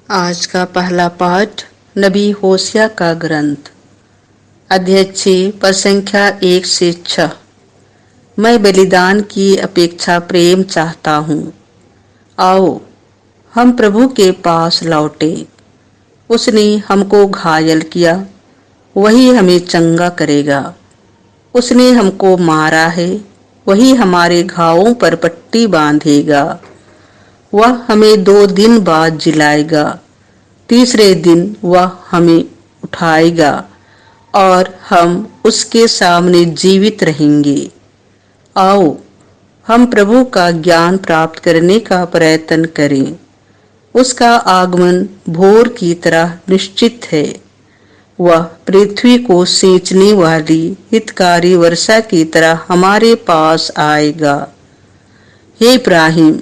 आज का पहला पाठ नबी होशिया का ग्रंथ अध्याय 6 पद संख्या 1 से 6। मैं बलिदान की अपेक्षा प्रेम चाहता हूँ। आओ हम प्रभु के पास लौटे। उसने हमको घायल किया, वही हमें चंगा करेगा। उसने हमको मारा है, वही हमारे घावों पर पट्टी बांधेगा। वह हमें 2 दिन बाद जिलाएगा, तीसरे दिन वह हमें उठाएगा और हम उसके सामने जीवित रहेंगे। आओ हम प्रभु का ज्ञान प्राप्त करने का प्रयत्न करें। उसका आगमन भोर की तरह निश्चित है। वह पृथ्वी को सींचने वाली हितकारी वर्षा की तरह हमारे पास आएगा। हे इब्राहिम,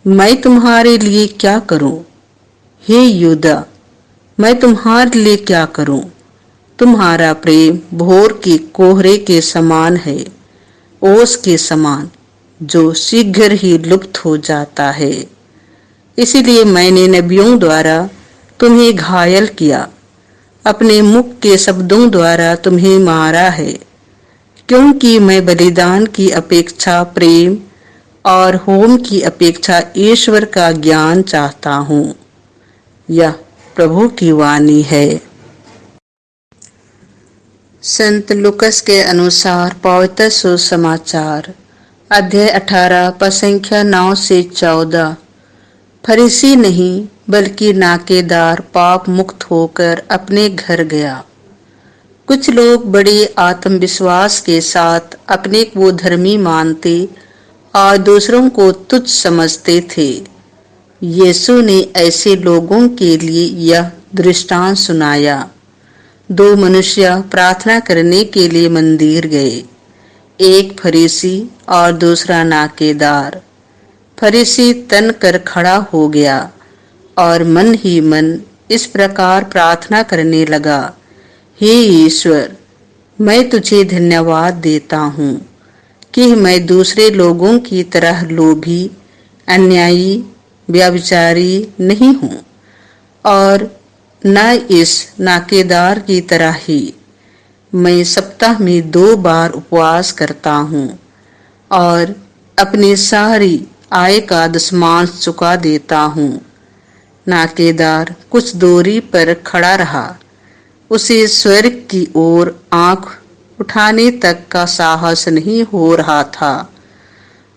मैं तुम्हारे लिए क्या करूं? हे यूदा, मैं तुम्हारे लिए क्या करूं? तुम्हारा प्रेम भोर के कोहरे के समान है, ओस के समान जो शीघ्र ही लुप्त हो जाता है। इसलिए मैंने नबियों द्वारा तुम्हें घायल किया, अपने मुख के शब्दों द्वारा तुम्हें मारा है, क्योंकि मैं बलिदान की अपेक्षा प्रेम और होम की अपेक्षा ईश्वर का ज्ञान चाहता हूँ। यह प्रभु की वाणी है। संत लुकस के अनुसार पवित्र सुसमाचार अध्याय 18 पद संख्या 9 से 14। फरीसी नहीं बल्कि नाकेदार पाप मुक्त होकर अपने घर गया। कुछ लोग बड़े आत्मविश्वास के साथ अपने को धर्मी मानते और दूसरों को तुच्छ समझते थे। यीशु ने ऐसे लोगों के लिए यह दृष्टांत सुनाया। 2 मनुष्य प्रार्थना करने के लिए मंदिर गए, एक फरीसी और दूसरा नाकेदार। फरीसी तन कर खड़ा हो गया और मन ही मन इस प्रकार प्रार्थना करने लगा, हे ईश्वर, मैं तुझे धन्यवाद देता हूँ कि मैं दूसरे लोगों की तरह लोभी, अन्यायी, व्यभिचारी नहीं हूँ और न इस नाकेदार की तरह ही। मैं सप्ताह में 2 बार उपवास करता हूँ और अपनी सारी आय का दशमांश चुका देता हूँ। नाकेदार कुछ दूरी पर खड़ा रहा। उसे स्वर्ग की ओर आंख उठाने तक का साहस नहीं हो रहा था।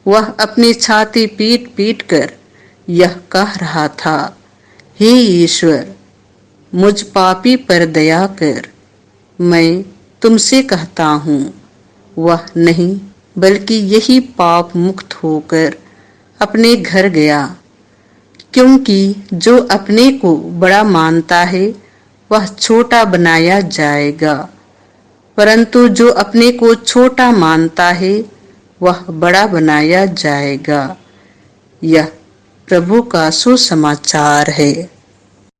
वह अपनी छाती पीट पीट कर यह कह रहा था, हे ईश्वर, मुझ पापी पर दया कर। मैं तुमसे कहता हूँ, वह नहीं बल्कि यही पाप मुक्त होकर अपने घर गया, क्योंकि जो अपने को बड़ा मानता है वह छोटा बनाया जाएगा, परंतु जो अपने को छोटा मानता है वह बड़ा बनाया जाएगा। यह प्रभु का सुसमाचार है।